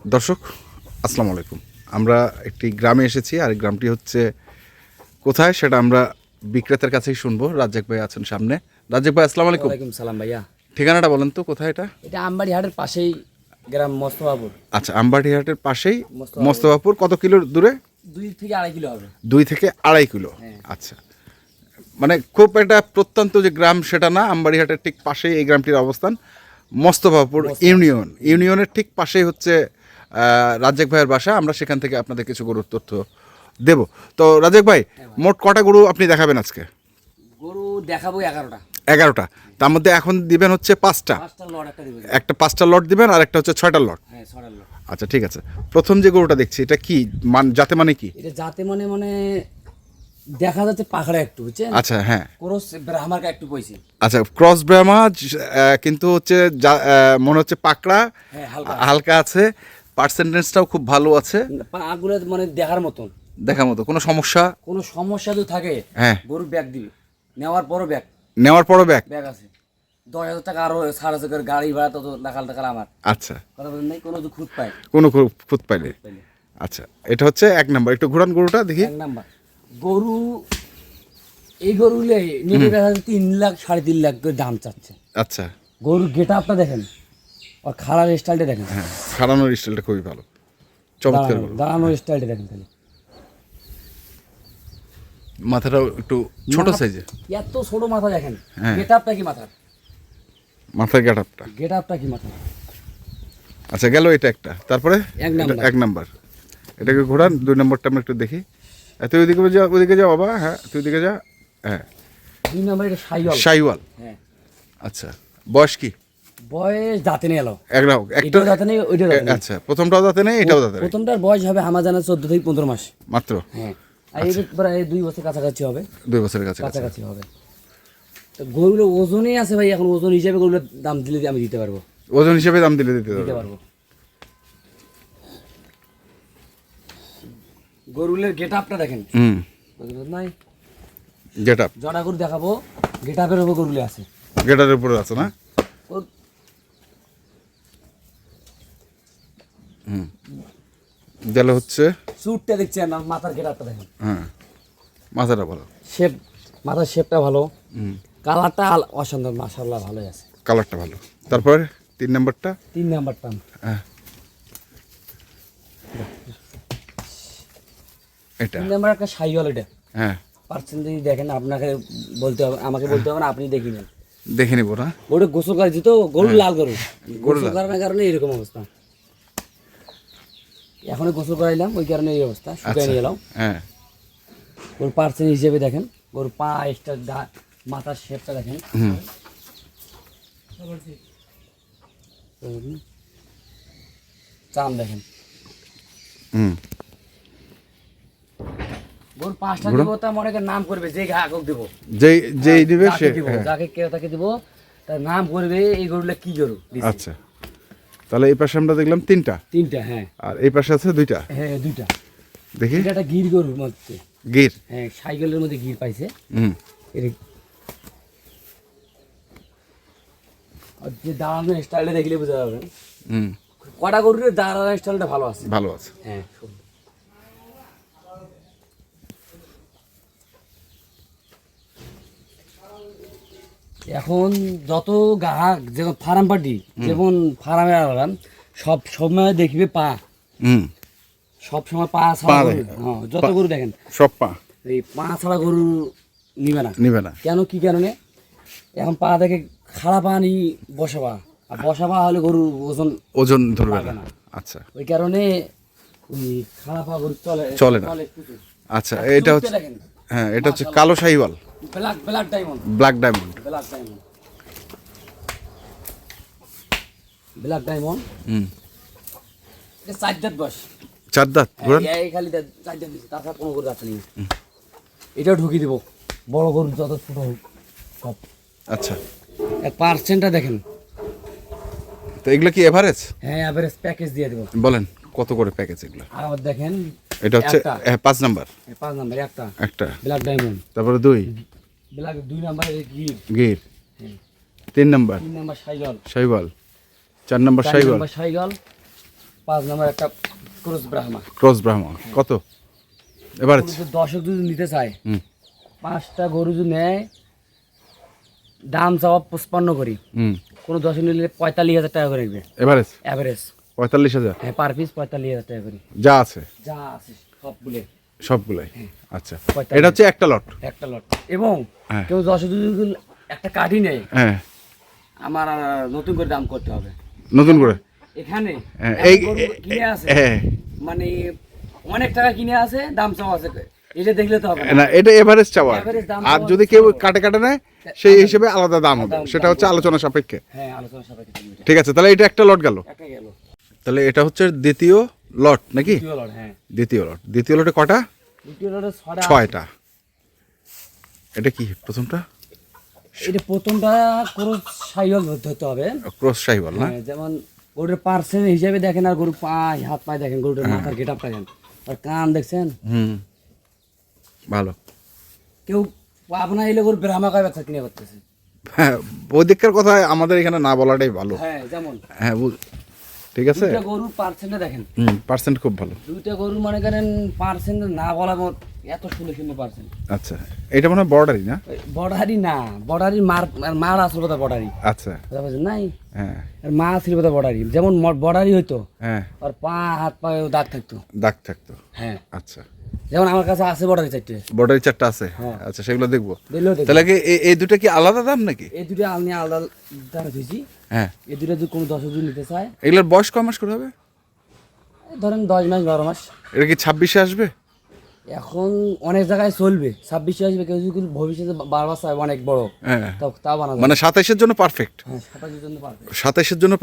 দর্শক আসসালামু আলাইকুম। আমরা একটি গ্রামে এসেছি, আর গ্রামটি হচ্ছে কোথায় সেটা আমরা বিক্রেতার কাছেই শুনবো। রাজ্জাক ভাই আছেন সামনে। রাজ্জাক ভাই আসসালামু আলাইকুম। ওয়ালাইকুম সালাম ভাইয়া। ঠিকানাটা বলেন তো, কোথায় এটা? এটা আমবাড়ি হাটের পাশেই গ্রাম মোস্তফাপুর। আচ্ছা, আমবাড়িহাটের পাশেই মোস্তফাপুর। মোস্তফাপুর। কত কিলো দূরে? 2 থেকে 2.5 কিলো হবে। 2 থেকে 2.5 কিলো। হ্যাঁ। আচ্ছা, মানে খুব একটা প্রত্যন্ত যে গ্রাম সেটা না, আমবাড়িহাটের ঠিক পাশেই এই গ্রামটির অবস্থান। মোস্তফাপুর ইউনিয়নের ঠিক পাশেই হচ্ছে রাজ্জাক ভাইয়ের বাসা। আমরা সেখান থেকে আপনাদের কিছু গরুর তথ্য দেব। তো রাজ্জাক ভাই, মোট কটা গরু আপনি দেখাবেন আজকে? গরু দেখাবো 11টা। 11টা। তার মধ্যে এখন দিবেন হচ্ছে 5টা। 5টা লট একটা দিবেন। একটা 5টা লট দিবেন, আর একটা হচ্ছে 6টা লট। হ্যাঁ, 6টা লট। আচ্ছা, ঠিক আছে। প্রথম যে গরুটা দেখছি, এটা কি জাতে মানে কি? এটা যাতে মানে দেখা যাচ্ছে পাখড়া একটু, বুঝছেন? আচ্ছা, হ্যাঁ। ক্রস ব্রাহ্মারকা একটু কইছি। আচ্ছা, ক্রস ব্রাহ্মা, কিন্তু হচ্ছে মনে হচ্ছে পাকড়া হ্যাঁ, হালকা হালকা আছে। পার্সেন্টেজটাও খুব ভালো আছে, পাগুলো মানে দেখার মতন। দেখার মতো। কোনো সমস্যা? কোনো সমস্যা যদি থাকে হ্যাঁ, গরু ব্যাগ দিবে, নেওয়ার পরও ব্যাগ নেওয়ার পরও ব্যাগ। ব্যাগ আছে। 10,000 টাকা আরো ছাড় আছে, গাড়ি ভাড়া তত টাকা আমার। আচ্ছা, কথা বলেন নাই, কোনো যদি খুঁত পায় কোনো খুঁত পাইলে। পাইলে। আচ্ছা, এটা হচ্ছে 1 নাম্বার। একটু ঘুরান গরুটা দেখি। 1 নাম্বার গরু। এই গরুগুলো নেবে দেখা যাচ্ছে 3 লাখ 3.5 লাখ করে দাম চাচ্ছে। আচ্ছা, গরুর গেট আপটা দেখেন, আর খাড়ার স্টাইলটা দেখেন। হ্যাঁ, খাড়ানোর স্টাইলটা খুবই ভালো, চমৎকার গরু। দাঁড়ানোর স্টাইলটা দেখেন খালি। মাথাটাও একটু ছোট সাইজে। এত ছোট মাথা দেখেন। হ্যাঁ। গেট আপটা কি মাথার? মাথার গেটআপটা। গেট আপটা কি মাথা? আচ্ছা, গেল এটা একটা। তারপরে 1 নাম্বার। 1 নাম্বার। এটাকে ঘোরান। 2 নম্বরটা আমরা একটু দেখি। তুই ওদিকে যা বাবা। হ্যাঁ, তুই ওদিকে যা। হ্যাঁ, 2 নাম্বার এটা সাইওয়াল। শাইওয়াল। হ্যাঁ। আচ্ছা, বয়স কি? বয়স দাঁতে নিয়ে এলো। একটা এটাও দাঁতে নেই, ওইটাও দাঁতে নেই। আচ্ছা, প্রথমটাও দাঁতে নেই, এটাও দাঁতে নেই। প্রথমটার বয়স হবে আমার জানা 14 থেকে 15 মাস মাত্র। হ্যাঁ। আর এই প্রায় 2 বছর কাছাকাছি হবে। 2 বছরের কাছে। কাছাকাছি হবে। তো গরুগুলো ওজনই আছে ভাই, এখন ওজন হিসাবে গরুগুলোর দাম দিলে আমি দিতে পারবো। ওজন হিসেবে দাম দিতে দিতে পারবো। গরুগুলোর গেট আপটা দেখেন। নাই গেটআপ। জটা গরু দেখাবো, গেট আপের উপর গরুগুলো আছে। গেটারের উপরে আছে না? গেল হচ্ছে। চুটটা দেখছেন না, মাথার গেট আপটা দেখেন। হ্যাঁ, মাথাটা ভালো। শেপ, মাথার শেপটা ভালো। কালারটা অসাধারণ, মাশাআল্লাহ ভালোই আছে। কালারটা ভালো। তারপরে 3 নাম্বারটা। 3 নাম্বারটা হ্যাঁ, এটা। 3 নাম্বার একটা সাইওয়াল। এটা হ্যাঁ, পার্সেন্টেজ দেখেন, আপনাকে বলতে হবে, আমাকে বলতে হবে না, আপনি দেখে নেন। দেখে নিব না? গরু গোসল করে দিত, গরু লাল গরু গোসল করানোর কারণে এরকম অবস্থা। এখন গোসল করাইলাম, ওই কারণে এই অবস্থা, শুকাই নিয়ে এলাম। হ্যাঁ, গরু পার্সেন্ট হিসেবে দেখেন, গরু পা এক্সট্রা, মাথার শেপটা দেখেন। চাম দেখেন। গরু 5টা দিব, তা মনে করে নাম করবে, যে ঘাকক দিব, যেই দিবে সে। যাকে তাকে দিব, তার নাম করবে এই গরুটা কি গরু দিছে। আচ্ছা, তাহলে এই পাশে আমরা দেখলাম 3টা। 3টা, হ্যাঁ। আর এই পাশে আছে 2টা। হ্যাঁ, 2টা। দেখি। এটা একটা গির গরুর মধ্যে। গির। হ্যাঁ, সাইকেলের মধ্যে গির পাইছে। আর যে দাঁড়ানোর স্টাইলটা দেখলে বোঝা যাবে। কটা গরুর দাঁড়ানোর স্টাইলটা ভালো আছে। ভালো আছে। হ্যাঁ। এখন যত গ্রাহক, যেমন ফার্ম পার্টি, যেমন ফার্মে আলাম, সব সময় দেখবে পা। সব সময় পা ছাড়া গরু। হ্যাঁ, যত গরু দেখেন সব পা। এই পা ছাড়া গরু নিবে না। কেন, কি কারণে? এখন পা দেখে খাড়া পা নি বসা পা, আর বসা পা হলে গরুর ওজন ধরবে না। আচ্ছা, ওই কারণে ওই খাড়া পা গরু চলে না। আচ্ছা, এটা হচ্ছে, হ্যাঁ, এটা হচ্ছে কালো Sahiwal. Black diamond. Black diamond. Black diamond. এটা 4 দাঁত বয়স। 4 দাঁত। এই খালি 4 দাঁত দিচ্ছে, তাছাড়া কোনো গরু দাঁত নেই। এটাও ঢুকিয়ে দিব, বড় গরু যত ছোট হোক সব। আচ্ছা, পার্সেন্টটা দেখেন। তো এগুলো কি এভারেজ? হ্যাঁ, এভারেজ প্যাকেজ দিয়ে দেবো। বলেন কত করে প্যাকেজ এগুলো? আর আবার দেখেন, এটা হচ্ছে 5 নাম্বার। 5 নাম্বার একটা ব্ল্যাক ডায়মন্ড। তারপরে 2 black, 2 number Gir. Gir. 3 number 3 number Sahiwal. Sahiwal. 4 number Sahiwal. 4 number Sahiwal. 5 নম্বর একটা ক্রস ব্রাহ্মা। ক্রস ব্রাহ্মা কত এভারেজ? দর্শক যদি নিতে চায়, হুম 5টা গরু যদি নেয়, দাম চাওয়া 55 করি। হুম কোনো দর্শক নিলে 45,000 টাকা করে নেবে এভারেজ অ্যাভারেজ। 45,000 হ্যাঁ, পার পিস 45,000 টাকা করে যা আছে যা আছে সবগুলো। সবগুলাই? আচ্ছা 45,000 এটা হচ্ছে একটা লট। একটা লট। এবং হ্যাঁ। কেউ দর্শক যদি একটা কাঠি নেয়, হ্যাঁ আমার আর নতুন করে দাম করতে হবে। নতুন করে এখানে হ্যাঁ, এমন এই গরু কিনে আছে, হ্যাঁ মানে অনেক টাকা কিনে আছে, দাম চাওয়া আছে, এটা দেখলে তো হবে না। না এটা এভারেজ চাওয়া আর কি। Average দাম আর চাওয়া যদি হচ্ছে কেউ চাওয়া। কাটে কাটে নেয় সেই হিসেবে আলাদা দাম হবে, দাম সেটা হচ্ছে বলতে আলোচনা সাপেক্ষে। হ্যাঁ, আলোচনা সাপেক্ষে এটা। ঠিক আছে, তাহলে এটা একটা লট গেল। একটা গেল। তাহলে এটা হচ্ছে দ্বিতীয় লট নাকি? দ্বিতীয় লট, হ্যাঁ। দ্বিতীয় লটে কটা? দ্বিতীয় লটে 6টা। এটা কি প্রথমটা? এটা প্রথমটা ক্রস সাইওয়াল ধরতে হবে। ক্রস শাহিওয়াল না? হ্যাঁ, যেমন গরুর পার্সেন্ট হিসাবে দেখেন, আর গরুর পায়ে হাত পায়ে দেখেন, গরুটার হ্যাঁ। মাথার গেটআপ দেখেন, আর কান দেখছেন। হুম ভালো। কেউ আপনার এলে গরু ব্রাহ্মা কয় বাচ্চা কিনে করতেছে। হ্যাঁ ওই দিককার কথা আমাদের এখানে না বলাটাই ভালো। হ্যাঁ, যেমন হ্যাঁ ঠিক আছে। দুইটা গরুর পার্সেন্টে দেখেন, পার্সেন্ট খুব ভালো। দুইটা গরু মনে করেন পার্সেন্ট না বলা এত সুন্দর পার্সেন্ট। আচ্ছা এটা মনে হয় বর্ডারই না? বর্ডারি না, বর্ডারি মার আসল কথা বর্ডারি। আচ্ছা নাই, হ্যাঁ আর মা আসল কথা বর্ডারি। যেমন বর্ডারি হইতো, হ্যাঁ আর পা হাত পায়ে দাগ থাকতো। দাগ থাকতো। হ্যাঁ, আচ্ছা যেমন আমার কাছে আছে বর্ডারি 4টে। বর্ডারি 4টা আছে? হ্যাঁ। আচ্ছা সেগুলো দেখবো। দিলেও দেখবেন। তাহলে কি এই দুটো কি আলাদা দাম নাকি? এই দুটো আমি আলাদা দাঁড়া দিয়েছি। হ্যাঁ এই দুটো যদি কোনো 10 জন নিতে চায়, এগুলোর বয়স কয় মাস করে হবে? এই ধরেন 10 মাস 12 মাস। এটা কি 26-এ আসবে? এখন অনেক জায়গায় চলবে, 26 আসবে। কেউ যদি ভবিষ্যতে বারবার চায় অনেক বড়, হ্যাঁ তাও বানা যাবে। মানে 27-এর জন্য পারফেক্ট। হ্যাঁ, 27 জন্য পারবে, 27-এর জন্য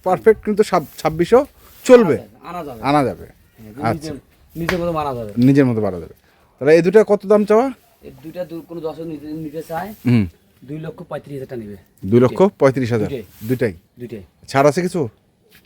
পারফেক্ট, কিন্তু 26-ও চলবে, আনা যাবে। আনা যাবে। হ্যাঁ, আচ্ছা নিজের মতো মানা যাবে। নিজের মতো বাড়া যাবে। তাহলে এই দুটো কত দাম চাওয়া? এই দুইটা কোনো 10 জন নিতে চায়, হুম 2,35,000 টাকা নেবে। 2,35,000 দুটাই? দুইটাই ছাড় আছে কিছু?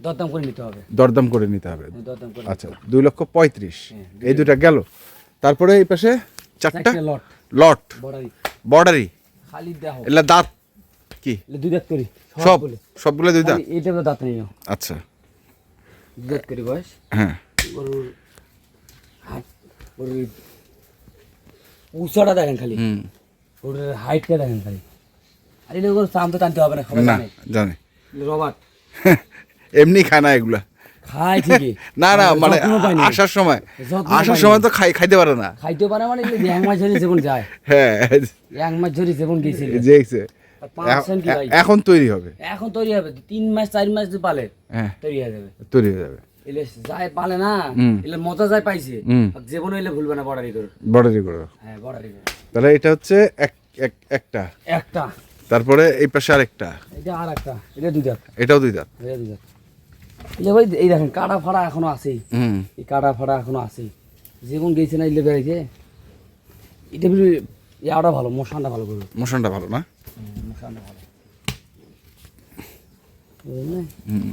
দরদাম করে নিতে হবে। দরদাম করে নিতে হবে। দরদাম করে আচ্ছা 2,35,000 হ্যাঁ, এই দুটা গেল। তারপরে এই পাশে 4টা লট লট বড়াই বর্ডারি। খালি দেহ, এগুলা দাঁত কি? দুই দাঁত করি সবগুলো দুই দাঁত? এইটা দাঁত নেই। আচ্ছা দুই দাঁত করি বয়স। হ্যাঁ গরুর হাত, গরুর উঁচাটা দেখেন খালি, হুম গরুর হাইটটা দেখেন খালি। আর এটা গরু চাম তো টানতে হবে না, সবাই না জানে। জানে রবার্ট এমনি খায় না এগুলা। খায় ঠিকই, না না মানে যত্ন পায় না। আসার সময় যত্ন আসার পায় সময় না। তো খাইতে পারে না। খাইতে পারে মানে এক মাস ধরে যেমন যায়, হ্যাঁ এক মাস ধরে যেমন গেছিল। দেখছে 5% কি ভাই? এখন তৈরি হবে। এখন তৈরি হবে 3 মাস 4 মাস যদি পালে হ্যাঁ তৈরি হয়ে যাবে। তৈরি হয়ে যাবে। এলে যায় পালে না, হুম। এলে মজা যায় পাইছে, হুম। জীবন হইলে ভুলবে না বর্ডারি করে। বর্ডারি করে। হ্যাঁ, বর্ডারি করে। তাহলে এটা হচ্ছে একটা, একটা, তারপরে এই পাশে আরেকটা, এটা আর একটা, এটা দুই দাঁত, এটাও দুই দাঁত। এটা দুই দাঁত। এই যে ভাই এই দেখেন কাটা ফাড়া এখনো আছেই, হুম এই কাটা ফাড়া এখনো আছেই। জীবন গেছে না ইলে বেড়েছে। এটা ইয়াটা ভালো, মশানটা ভালো করবে। মোশনটা ভালো না? মশানটা ভালো, বুঝলেন? হুম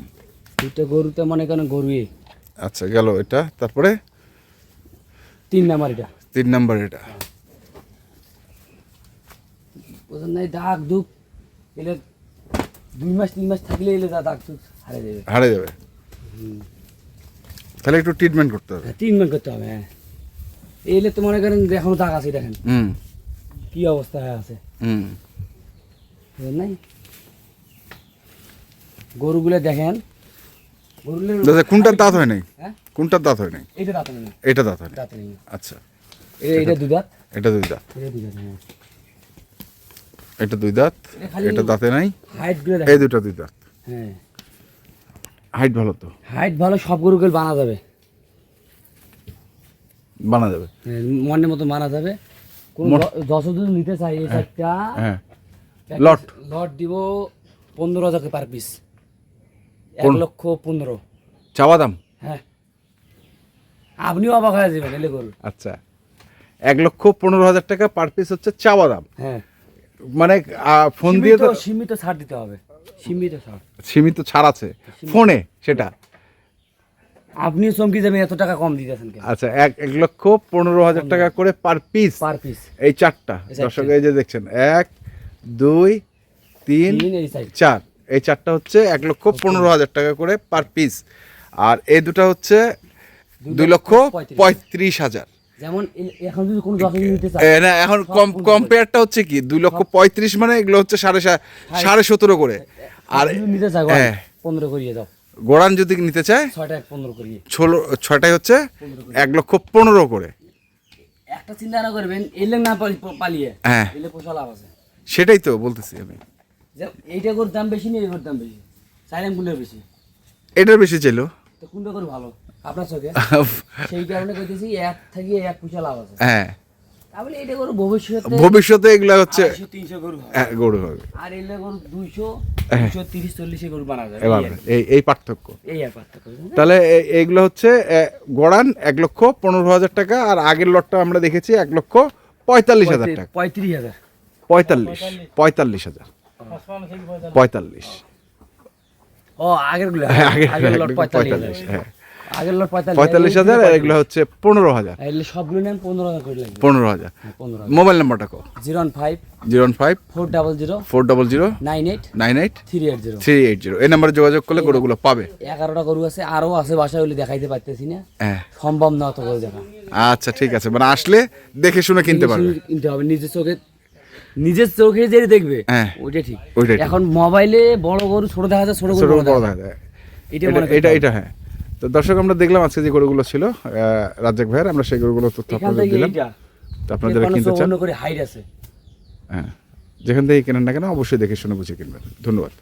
দুইটা গরুতে মনে করেন গরুয়ে আচ্ছা গেল এটা। তারপরে 3 নাম্বার এটা, 3 নাম্বার এটা। বুঝলেন না? দাগ দুঃখ এলে 2 মাস 3 মাস থাকলে এলে দাগ দুঃখ হারিয়ে যাবে। হারে যাবে। তাহলে একটু ট্রিটমেন্ট করতে হবে। ট্রিটমেন্ট করতে হবে। হ্যাঁ, এলে তো মনে করেন এখনো দাগ আছে, দেখেন হুম কি অবস্থা হয়ে আছে, হুম বুঝলেন নাই? গরুগুলো দেখেন, গরুগুলো দাদা কোনটার দাঁত হয় নাই? হ্যাঁ, কোনটার দাঁত হয় নাই? এটা দাঁত নেই, এটা দাঁত হয় নাই। দাঁত নেই। আচ্ছা এটা দুই দাঁত, এটা দুই দাঁত, এটা দুই দাঁত। হ্যাঁ, এটা দুই দাঁত, এটা খালি এটা দাঁতে নাই, হাইট গুলো এই দেখেন। দুটো দুই দাঁত। হ্যাঁ, হাইট ভালো তো, হাইট ভালো, সব গরুগুলো বানা যাবে। বানা যাবে। হ্যাঁ, মনের মতো মানা যাবে। কোন 10 জন নিতে চাই এই চারটা হ্যাঁ লট লট দিব 15,000 পার পিস, 1,15,000। চাওয়া দাম? হ্যাঁ, আপনিও অবাক হয়ে যাবেন এলে গরু। আচ্ছা 1,15,000 টাকা পার পিস হচ্ছে চাওয়া দাম। হ্যাঁ, মানে ফোন দিয়ে তো সীমিত ছাড় দিতে হবে, সীমিত ছাড়। সীমিত ছাড় আছে ফোনে, সেটা আপনি চমকি যাবেন এত টাকা কম দিতেছেন কেন। আচ্ছা 1,15,000 টাকা করে পার পিস। পার পিস এই চারটা দর্শক এই যে দেখছেন 1 2 3 এই সাইড 4, এই চারটা হচ্ছে 1,15,000 টাকা করে পার পিস। আর এই দুটো হচ্ছে 2,35,000। যেমন এখন যদি কোনো জকি নিতে চায় না এখন কম্পেয়ারটা হচ্ছে কি 2,35,000 মানে এগুলো হচ্ছে 17.5 করে। আর যদি নিতে চায় হ্যাঁ 15 করিয়ে দাও, গোড়ান যদি নিতে চায় 6টা 15 করিয়ে, 6টাই হচ্ছে 1,15,000 করে। একটা চিন্তা না করবেন এলে না পালিয়ে হ্যাঁ এলে পোষা লাভ আছে। সেটাই তো বলতেছি আমি, যে এইটা করে দাম বেশি না এটার দাম বেশি, চাইলাম কোনটা বেশি, এটার বেশি ছিল। তো কোনটা করে ভালো আপনার চোখে? সেই কারণে কইতেছি এক থেকে এক পয়সা লাভ আছে। হ্যাঁ তাহলে এটা করে ভবিষ্যতে এগুলা হচ্ছে 300 গরু হবে, গরু হবে। আর এলে গরু 200 230 40 গরু বানা যাবে। এবার এই পার্থক্য। এই আর পার্থক্য। তাহলে এইগুলো হচ্ছে গোড়ান 1,15,000 টাকা, আর আগের লটটা আমরা দেখেছি 1,45,000 টাকা। 35,000 45,000 ও আগের গুলো, আগের আগের লট 45,000 45,000, হ্যাঁ আগের লট 45,000, আর এগুলো হচ্ছে 15,000। এলে সবগুলো নেন 15,000 করে লাগবে। 15,000। 15,000। মোবাইল নাম্বারটা কো? 015 015 400 400 98 98 380। 380। এই নাম্বারে যোগাযোগ করলে গরুগুলো পাবে। 11টা গরু আছে, আরো আছে বাসায়, হলে দেখাইতে পারতেছি না, হ্যাঁ সম্ভব না অত করে দেখা। আচ্ছা ঠিক আছে, মানে আসলে দেখে শুনে কিনতে পারবে। কিনতে হবে নিজের চোখে যে দেখবে হ্যাঁ, ওইটা ঠিক। ওইটাই ঠিক। এখন মোবাইলে বড় গরু ছোট দেখা যায়, ছোট ছোট গরু বড় দেখা যায়। এটা মনে করতে এটা হবে। এটা হ্যাঁ। তো দর্শক আমরা দেখলাম আজকে যে গরুগুলো ছিল রাজ্জাক ভাইয়ের, আমরা সেই গরুগুলো তথ্য এখান আপনাদের থেকে দিলাম। এইটা তো আপনারা যারা কিনতে চান অন্য করে হাইট আছে। হ্যাঁ যেখান থেকে কেনেন না কেন অবশ্যই দেখে শুনে বুঝে কিনবেন। ধন্যবাদ।